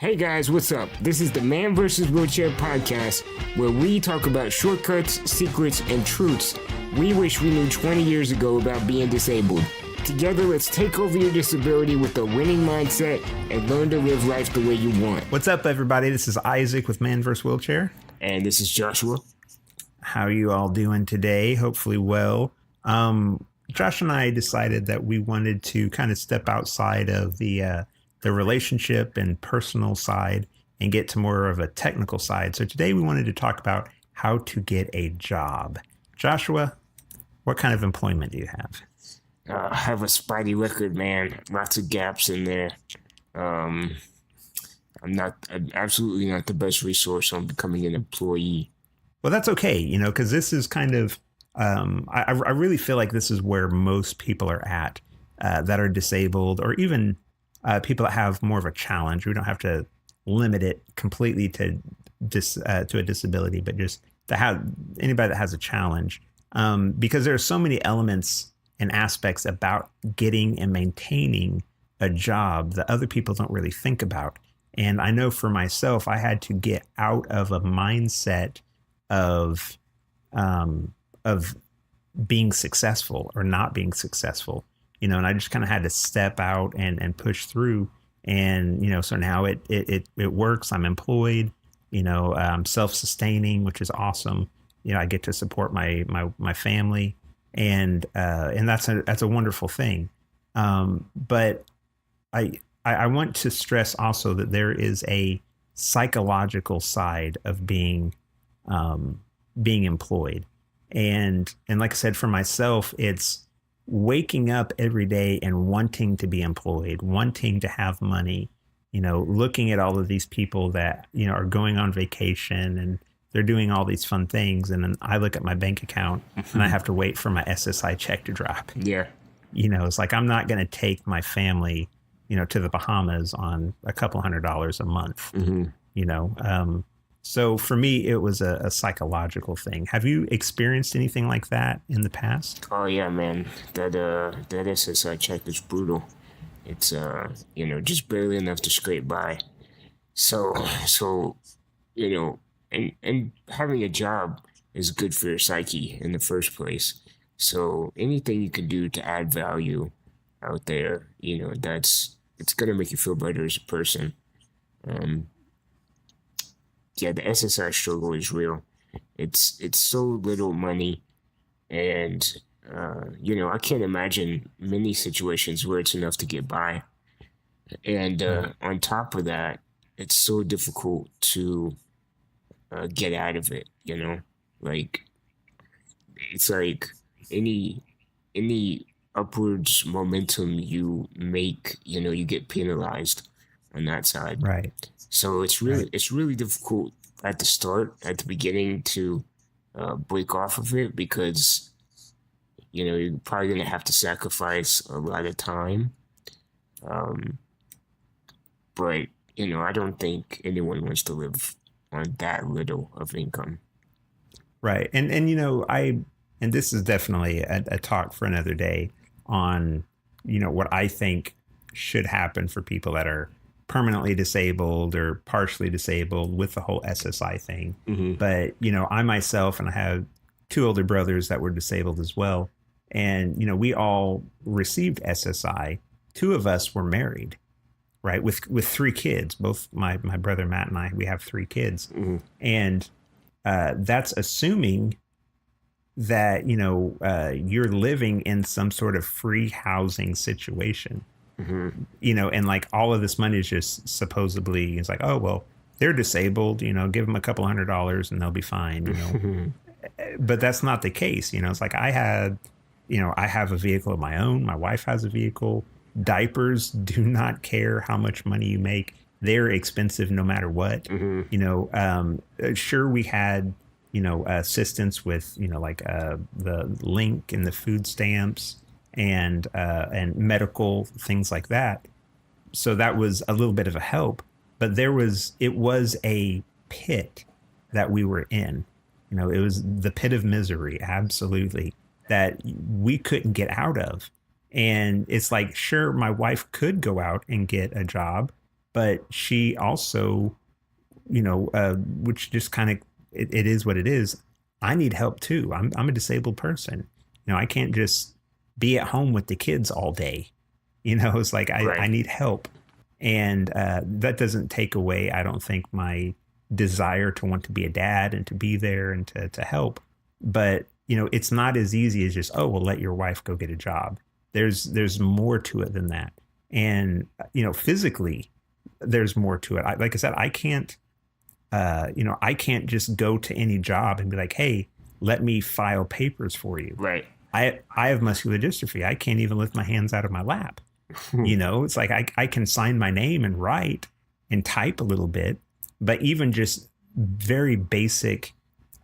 Hey guys, what's up? This is the Man vs. Wheelchair podcast, where we talk about shortcuts, secrets, and truths we wish we knew 20 years ago about being disabled. Together, let's take over your disability with a winning mindset and learn to live life the way you want. What's up, everybody? This is Isaac with Man vs. Wheelchair. And this is Joshua. How are you all doing today? Hopefully well. Josh and I decided that we wanted to kind of step outside of the relationship and personal side and get to more of a technical side. So today we wanted to talk about how to get a job. Joshua, what kind of employment do you have? I have a spidey record, man. Lots of gaps in there. I'm absolutely not the best resource on becoming an employee. Well, that's okay, because this is kind of, I really feel like this is where most people are at that are disabled, or even people that have more of a challenge. We don't have to limit it completely to a disability, but just to have anybody that has a challenge, because there are so many elements and aspects about getting and maintaining a job that other people don't really think about. And I know for myself, I had to get out of a mindset of being successful or not being successful, and I just kind of had to step out and push through. And, so now it works. I'm employed, I'm self-sustaining, which is awesome. I get to support my family, and that's a wonderful thing. But I want to stress also that there is a psychological side of being employed. And like I said, for myself, it's waking up every day and wanting to be employed, wanting to have money, looking at all of these people that, are going on vacation and they're doing all these fun things. And then I look at my bank account and I have to wait for my SSI check to drop. Yeah. It's like, I'm not going to take my family, to the Bahamas on a couple $100s a month, So for me, it was a psychological thing. Have you experienced anything like that in the past? Oh yeah, man. That SSI check is brutal. It's just barely enough to scrape by. So and having a job is good for your psyche in the first place. So anything you can do to add value out there, it's gonna make you feel better as a person. Yeah, the SSI struggle is real. It's so little money, and I can't imagine many situations where it's enough to get by. And on top of that, it's so difficult to get out of it. Like it's like any upwards momentum you make, you get penalized on that side. Right. So it's really difficult at the beginning to break off of it, because you're probably gonna have to sacrifice a lot of time. But I don't think anyone wants to live on that little of income. Right. And this is definitely a talk for another day on, what I think should happen for people that are permanently disabled or partially disabled with the whole SSI thing. Mm-hmm. But, I myself, and I have two older brothers that were disabled as well. And, we all received SSI. Two of us were married, right? With three kids. Both my brother Matt and I, we have three kids. Mm-hmm. And that's assuming that, you're living in some sort of free housing situation. Mm-hmm. And like all of this money is just supposedly, it's like, oh, well, they're disabled, give them a couple $100s and they'll be fine, But that's not the case. It's like I have a vehicle of my own. My wife has a vehicle. Diapers do not care how much money you make. They're expensive no matter what. Mm-hmm. Sure, we had, assistance with, the link and the food stamps and medical things like that. So that was a little bit of a help, but it was a pit that we were in. It was the pit of misery, absolutely, that we couldn't get out of. And it's like, sure, my wife could go out and get a job, but she also, which just kind of, it is what it is. I need help too. I'm a disabled person. I can't just be at home with the kids all day. It's like I Right. need help. And that doesn't take away, I don't think, my desire to want to be a dad and to be there and to help. But, it's not as easy as just, oh, well, let your wife go get a job. There's more to it than that. And, physically, there's more to it. Like I said, I can't just go to any job and be like, hey, let me file papers for you. Right. I have muscular dystrophy. I can't even lift my hands out of my lap. It's like I can sign my name and write and type a little bit, but even just very basic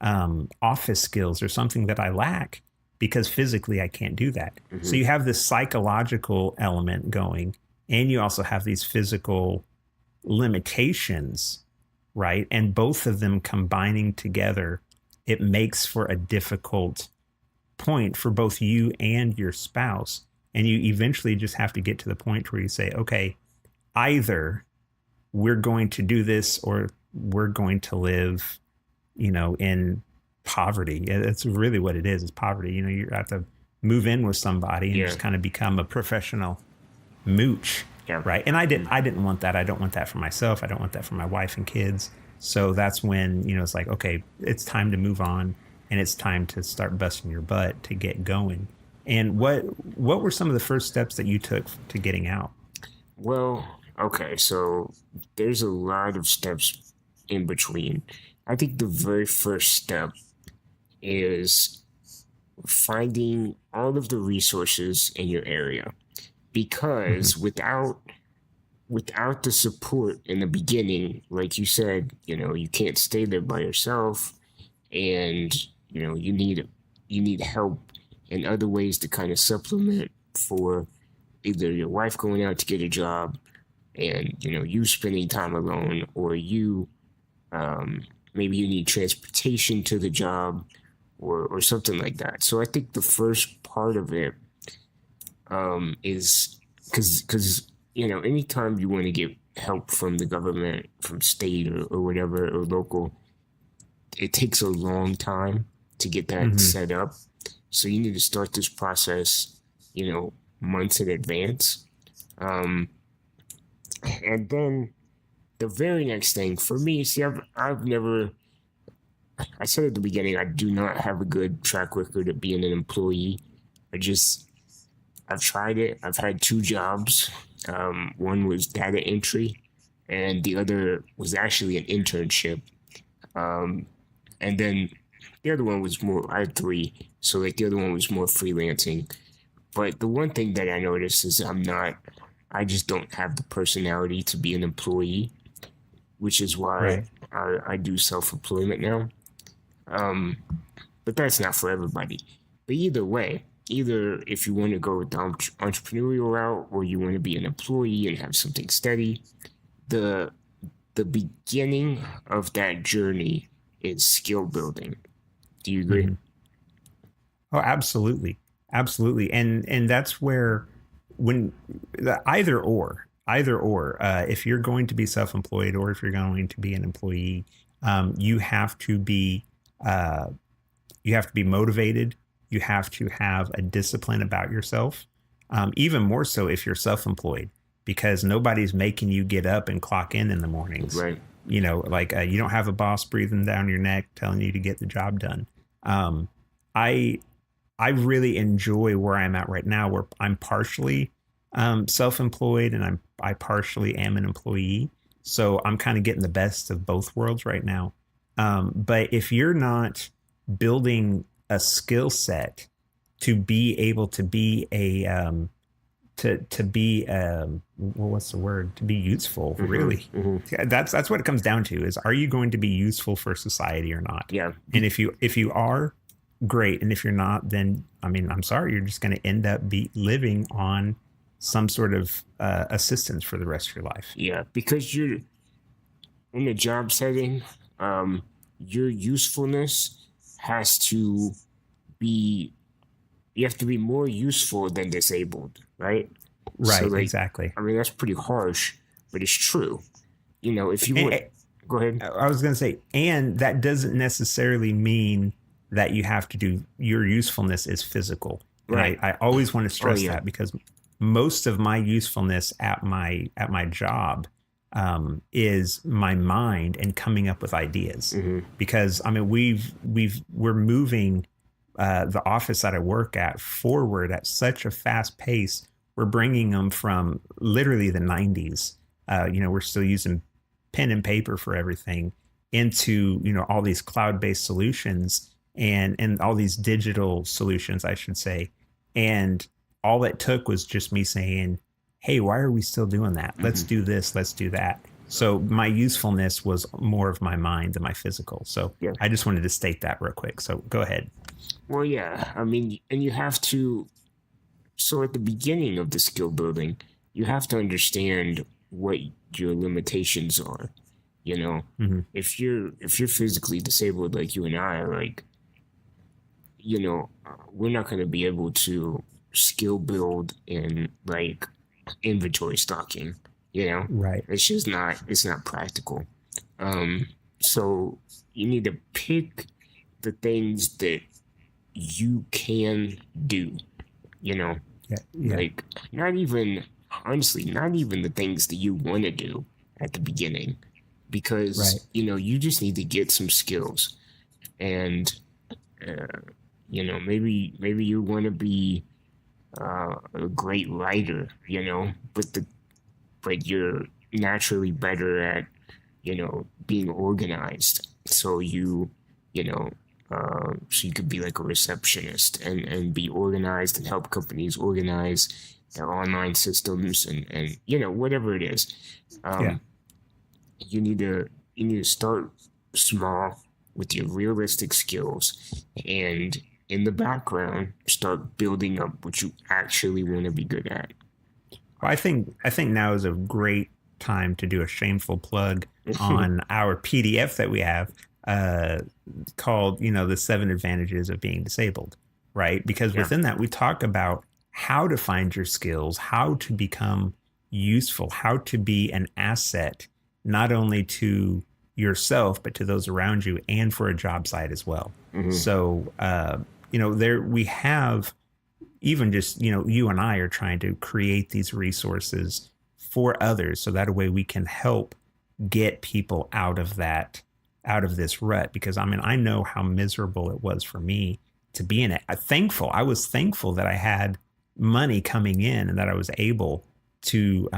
office skills are something that I lack because physically I can't do that. So you have this psychological element going, and you also have these physical limitations, right? And both of them combining together, it makes for a difficult point for both you and your spouse. And you eventually just have to get to the point where you say, okay, either we're going to do this or we're going to live, in poverty. It's really what it is. It's poverty. You have to move in with somebody and Yeah. just kind of become a professional mooch. Yeah. Right. And I didn't want that. I don't want that for myself. I don't want that for my wife and kids. So that's when, it's like, okay, it's time to move on and it's time to start busting your butt to get going. And what were some of the first steps that you took to getting out? Well, okay, so there's a lot of steps in between. I think the very first step is finding all of the resources in your area Mm-hmm. because without the support in the beginning, like you said, you can't stay there by yourself, and you need help in other ways to kind of supplement for either your wife going out to get a job and you spending time alone, or um, maybe you need transportation to the job, or something like that. So I think the first part of it is because anytime you want to get help from the government, from state or whatever, or local, it takes a long time to get that Mm-hmm. set up. So you need to start this process, months in advance. Um, and then the very next thing for me, see, I've never, I said at the beginning, I do not have a good track record of being an employee. I just, I've tried it. I've had two jobs. One was data entry, and the other was actually an internship. Um, and then the other one was more, I had three. So like the other one was more freelancing. But the one thing that I noticed is I just don't have the personality to be an employee, which is why Right. I do self employment now. Um, but that's not for everybody. But either way, either if you want to go with the entrepreneurial route or you want to be an employee and have something steady, the the beginning of that journey is skill building. Do you agree? Mm-hmm. Oh, absolutely, absolutely, and that's where when the either or, if you're going to be self-employed or if you're going to be an employee, you have to be uh, motivated. You have to have a discipline about yourself. Even more so if you're self-employed, because nobody's making you get up and clock in the mornings. Right. Like you don't have a boss breathing down your neck telling you to get the job done. Um, I I really enjoy where I'm at right now, where I'm partially self-employed and I partially am an employee. So I'm kind of getting the best of both worlds right now. But if you're not building a skill set to be able to be a to be well, what's the word, to be useful, Mm-hmm. really, Mm-hmm. that's what it comes down to, is are you going to be useful for society or not? Yeah. And if you are, great. And if you're not, then I mean, I'm sorry, you're just going to end up be living on some sort of assistance for the rest of your life. Yeah. Because you're in a job setting, your usefulness has to be, you have to be more useful than disabled, right? So Right, like, exactly. I mean, that's pretty harsh, but it's true. You know, if you want, And, go ahead. I was going to say, and that doesn't necessarily mean that you have to do your usefulness is physical. And Right. I always want to Oh stress yeah. that because most of my usefulness at my job is my mind and coming up with ideas. Hmm. Because I mean, we're moving the office that I work at forward at such a fast pace. We're bringing them from literally the 90s. We're still using pen and paper for everything into all these cloud-based solutions and all these digital solutions, I should say. And all it took was just me saying, hey, why are we still doing that? Let's Hmm. do this, let's do that. So my usefulness was more of my mind than my physical. So Yeah. I just wanted to state that real quick. So go ahead. Well, yeah. I mean, and you have to. So at the beginning of the skill building, you have to understand what your limitations are. You know, Mm-hmm. if you're physically disabled like you and I, like, we're not going to be able to skill build in like inventory stocking. You know, Right. it's not practical. Um, so you need to pick the things that you can do. You know, Yeah. Yeah. like not even honestly, not even the things that you want to do at the beginning, Right. because you just need to get some skills, and uh, maybe you want to be a great writer, but you're naturally better at being organized. So so you could be like a receptionist and be organized and help companies organize their online systems and whatever it is. Yeah. Um, you need to start small with your realistic skills, and in the background start building up what you actually want to be good at. Well, I think now is a great time to do a shameful plug on our PDF that we have uh, called, the 7 advantages of being disabled, right? Because Yeah. within that we talk about how to find your skills, how to become useful, how to be an asset not only to yourself but to those around you and for a job site as well. Hmm. So, there we have even just you and I are trying to create these resources for others so that way we can help get people out of this rut, because I mean I know how miserable it was for me to be in it. I was thankful that I had money coming in and that I was able to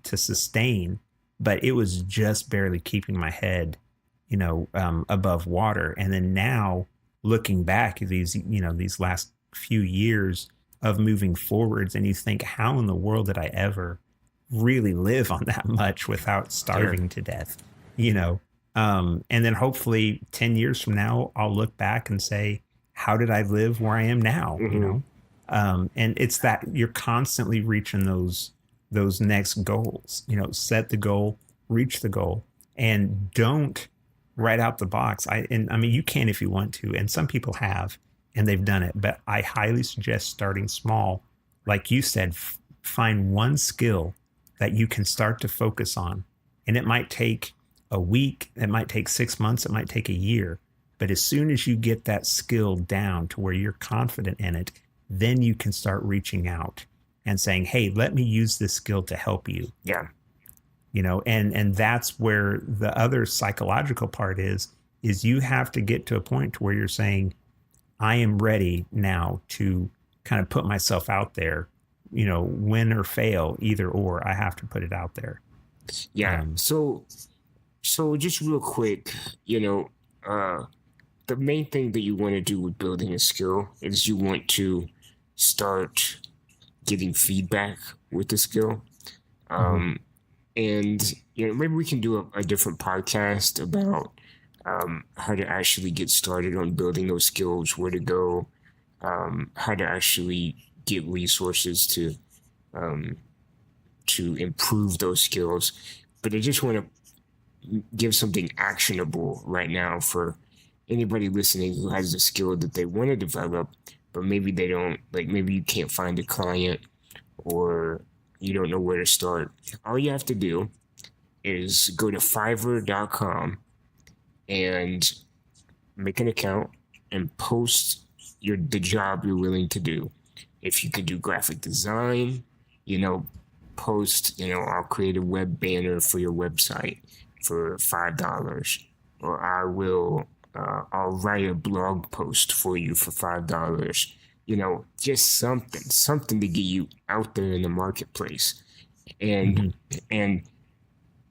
sustain, but it was just barely keeping my head above water. And then now looking back at these last few years of moving forwards, and you think, how in the world did I ever really live on that much without Yeah. starving to death? And then hopefully 10 years from now, I'll look back and say, how did I live where I am now? Hmm. And it's that you're constantly reaching those next goals. Set the goal, reach the goal, and don't right out the box. I mean, you can if you want to, and some people have, and they've done it. But I highly suggest starting small. Like you said, find one skill that you can start to focus on. And it might take a week, it might take 6 months, it might take a year. But as soon as you get that skill down to where you're confident in it, then you can start reaching out and saying, hey, let me use this skill to help you. Yeah. And that's where the other psychological part is you have to get to a point to where you're saying, I am ready now to kind of put myself out there, win or fail, either or, I have to put it out there. Yeah. Um, So just real quick, uh, the main thing that you want to do with building a skill is you want to start getting feedback with the skill. mhm. Um, and maybe we can do a different podcast about how to actually get started on building those skills, where to go, how to actually get resources um, to improve those skills. But I just want to give something actionable right now for anybody listening who has a skill that they want to develop, but maybe they don't, like maybe you can't find a client, or you don't know where to start. All you have to do is go to Fiverr.com and make an account and post the job you're willing to do. If you could do graphic design, you know, post, I'll create a web banner for your website for $5, or I'll write a blog post for you for $5. Just something to get you out there in the marketplace, Hmm. and and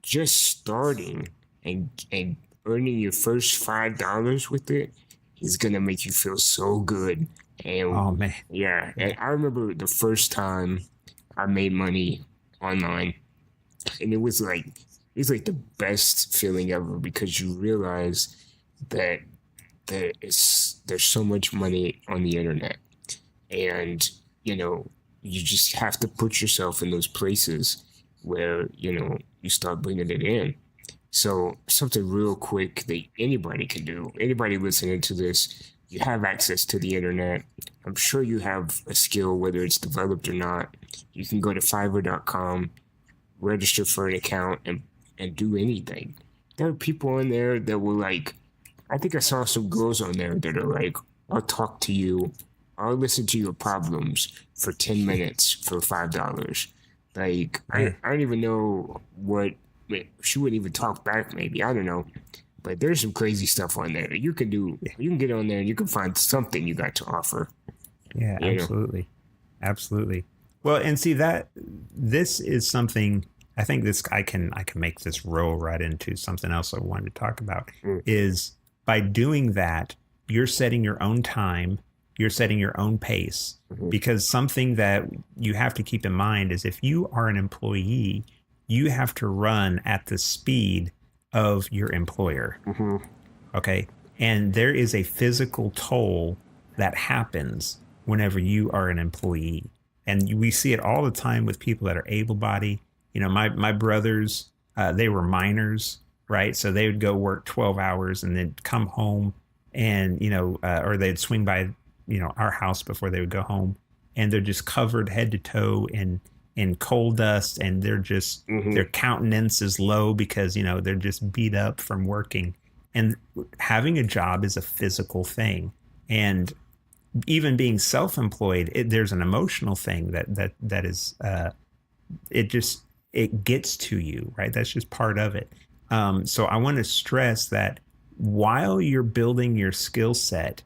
just starting and earning your first $5 with it is gonna make you feel so good. And Oh man. yeah, and Yeah. I remember the first time I made money online, and it was like the best feeling ever, because you realize that there's so much money on the internet, and you know you just have to put yourself in those places where you start bringing it in. So something real quick that anybody can do, anybody listening to this, you have access to the internet. I'm sure you have a skill, whether it's developed or not. You can go to Fiverr.com, register for an account, and do anything. There are people on there that will, like, I think I saw some girls on there that are like, I'll talk to you, I'll listen to your problems for 10 minutes for $5. Like, I, Man. I don't even know what, she wouldn't even talk back, maybe. I don't know. But there's some crazy stuff on there. You can do, Yeah. you can get on there and you can find something you got to offer, Yeah, you know? absolutely. Absolutely. Well, and see that this is something I think this I can make this roll right into something else I wanted to talk about Mm, is by doing that, you're setting your own time, you're setting your own pace, mhm, because something that you have to keep in mind is if you are an employee, you have to run at the speed of your employer. mhm, Okay. And there is a physical toll that happens whenever you are an employee. And we see it all the time with people that are able bodied. My brothers, they were miners, right? So they would go work 12 hours and then come home and, or they'd swing by, our house before they would go home. And they're just covered head to toe in coal dust. And their mhm, countenance is low because, they're just beat up from working. And having a job is a physical thing. And even being self-employed, there's an emotional thing that is it gets to you, right? That's just part of it. So I want to stress that while you're building your skill set,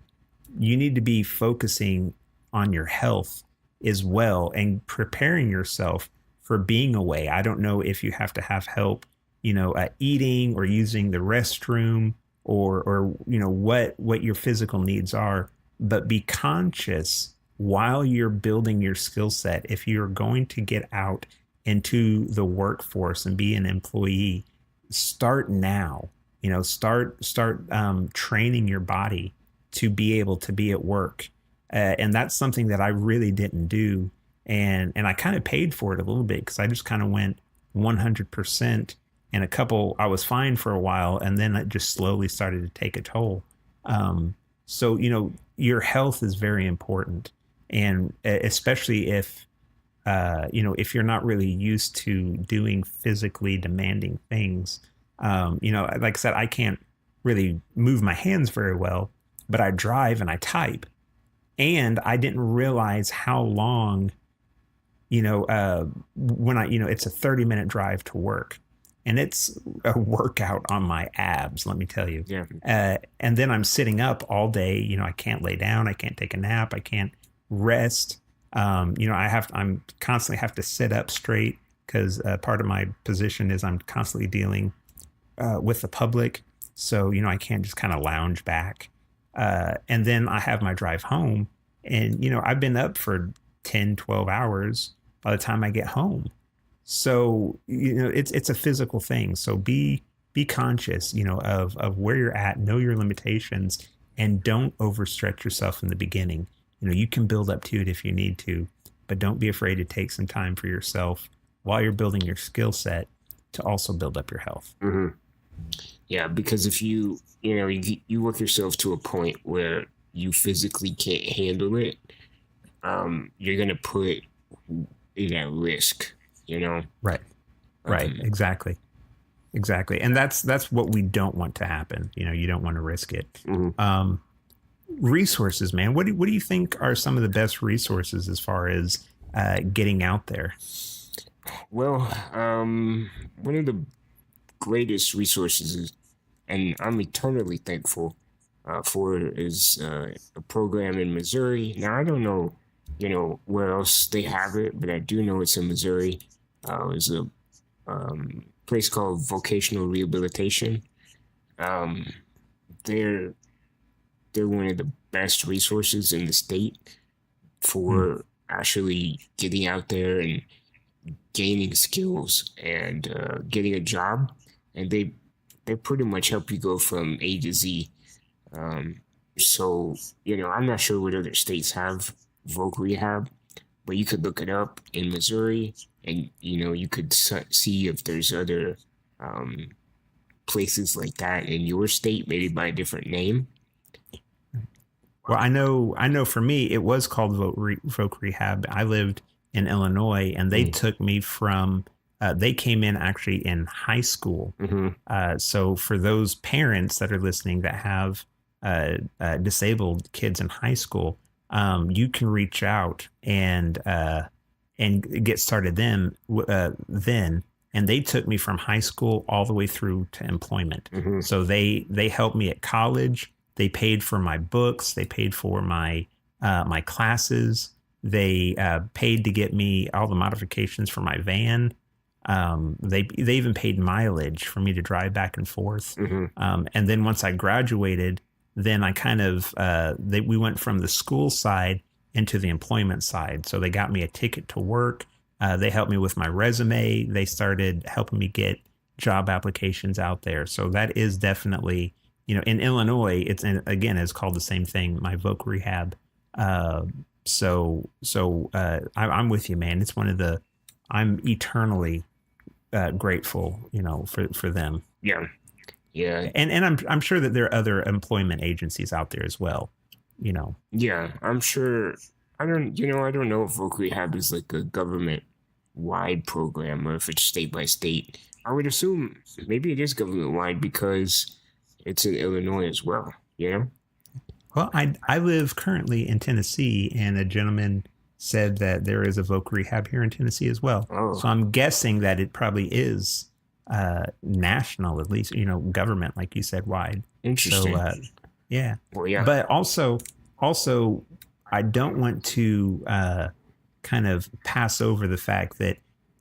you need to be focusing on your health as well and preparing yourself for being away. I don't know if you have to have help, eating or using the restroom or what your physical needs are, but be conscious while you're building your skill set. If you're going to get out into the workforce and be an employee, start now. Start training your body to be able to be at work, and that's something that I really didn't do, and I kind of paid for it a little bit because I just kind of went 100%, and I was fine for a while, and then it just slowly started to take a toll. So your health is very important, and especially if you're not really used to doing physically demanding things. Like I said, I can't really move my hands very well, but I drive and I type. And I didn't realize how long, when it's a 30-minute drive to work. And it's a workout on my abs, let me tell you. yeah. And then I'm sitting up all day. I can't lay down. I can't take a nap. I can't rest. I'm constantly have to sit up straight because part of my position is I'm constantly dealing with the public. So, I can't just kind of lounge back. And then I have my drive home and, I've been up for 10, 12 hours by the time I get home. So, it's a physical thing. So be conscious, of where you're at, know your limitations, and don't overstretch yourself in the beginning. You can build up to it if you need to, but don't be afraid to take some time for yourself while you're building your skill set to also build up your health. Mhm. Yeah, because if you work yourself to a point where you physically can't handle it, you're gonna put it at risk. Right. Right. Um, Exactly. exactly. And that's what we don't want to happen. You don't want to risk it. Hmm. Um, Resources, man. What do you think are some of the best resources as far as getting out there? Well, one of the greatest resources is, and I'm eternally thankful for it, is a program in Missouri. Now I don't know, where else they have it, but I do know it's in Missouri. It's a place called Vocational Rehabilitation. Um, they're they're one of the best resources in the state Hmm. for actually getting out there and gaining skills and getting a job, and they pretty much help you go from A to Z. Um, so I'm not sure what other states have voc rehab, but you could look it up in Missouri, and you could see if there's other um, places like that in your state, maybe by a different name. Well, I know. For me, it was called Voc Rehab. I lived in Illinois, and they Mm. took me from. They came in actually in high school. Mm-hmm. So for those parents that are listening that have disabled kids in high school, you can reach out and get started then. And they took me from high school all the way through to employment. Mm-hmm. So they helped me at college. They paid for my books. They paid for my classes. They paid to get me all the modifications for my van. They even paid mileage for me to drive back and forth. Mm-hmm. And then once I graduated, then I kind of we went from the school side into the employment side. So they got me a ticket to work. They helped me with my resume. They started helping me get job applications out there. So that is definitely, in Illinois, again, it's called the same thing, my Voc Rehab. I'm with you, man. I'm eternally grateful, for them. Yeah. Yeah. And I'm sure that there are other employment agencies out there as well, you know. Yeah. I'm sure. I don't know if voc rehab is like a government wide program or if it's state by state. I would assume maybe it is government wide because it's in Illinois as well, you know? Well, I live currently in Tennessee, and a gentleman said that there is a Voc Rehab here in Tennessee as well. Oh, So I'm guessing that it probably is national, at least, government, like you said, wide. So interesting. yeah, Well, yeah. but also, I don't want to kind of pass over the fact that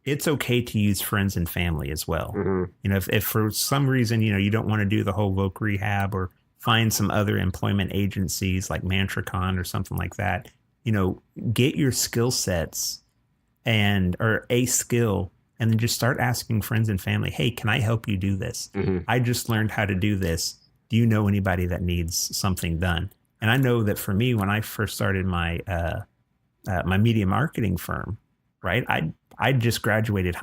it's okay to use friends and family as well. Hmm. If for some reason, you don't want to do the whole Voc Rehab or find some other employment agencies like Mantricon or something like that, get your skill sets or a skill, and then just start asking friends and family, hey, can I help you do this? Hmm. I just learned how to do this. Do you know anybody that needs something done? And I know that for me, when I first started my media marketing firm, right? I just graduated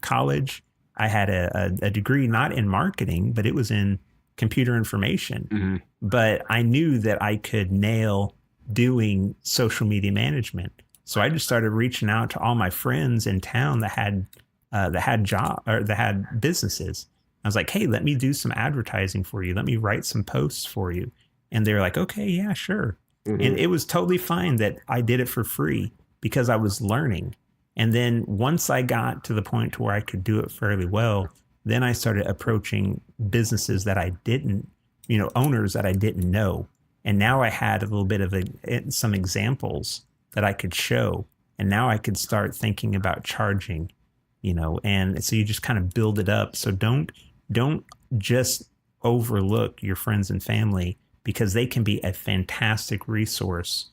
college. I had a degree not in marketing, but it was in computer information. Hmm. But I knew that I could nail doing social media management. So I just started reaching out to all my friends in town that had job or that had businesses. I was like, hey, let me do some advertising for you. Let me write some posts for you. And they were like, okay, yeah, sure. Hmm. And it was totally fine that I did it for free because I was learning. And then once I got to the point to where I could do it fairly well, then I started approaching businesses that I didn't, owners that I didn't know. And now I had a little bit of some examples that I could show. And now I could start thinking about charging, and so you just kind of build it up. So don't just overlook your friends and family because they can be a fantastic resource,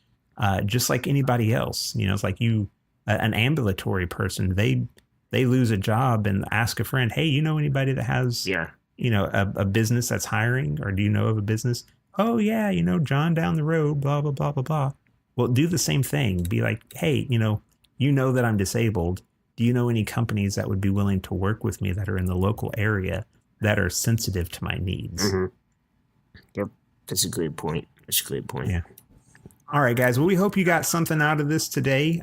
just like anybody else. It's like an ambulatory person. They lose a job and ask a friend, hey, you know anybody that has Yeah. a business that's hiring, or do you know of a business? Oh yeah, John down the road, blah blah blah blah blah. Well, do the same thing. Be like, hey, you know that I'm disabled. Do you know any companies that would be willing to work with me that are in the local area that are sensitive to my needs? Hmm. Yep. That's a great point. That's a great point. Yeah. All right, guys. Well, we hope you got something out of this today.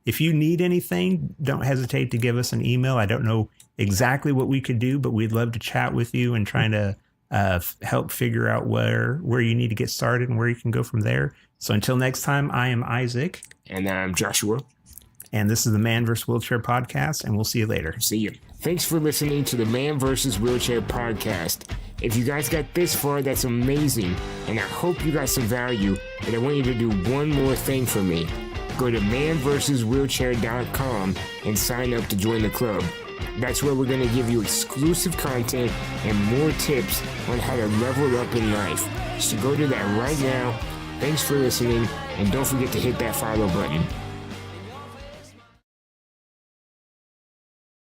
if you need anything, don't hesitate to give us an email. I don't know exactly what we could do, but we'd love to chat with you and trying to help figure out where you need to get started and where you can go from there. So until next time, I am Isaac. And I'm Joshua. And this is the Man vs. Wheelchair podcast, and we'll see you later. See you. Thanks for listening to the Man vs. Wheelchair podcast. If you guys got this far, that's amazing. And I hope you got some value. And I want you to do one more thing for me. Go to manversuswheelchair.com and sign up to join the club. That's where we're going to give you exclusive content and more tips on how to level up in life. So go to that right now. Thanks for listening, and don't forget to hit that follow button.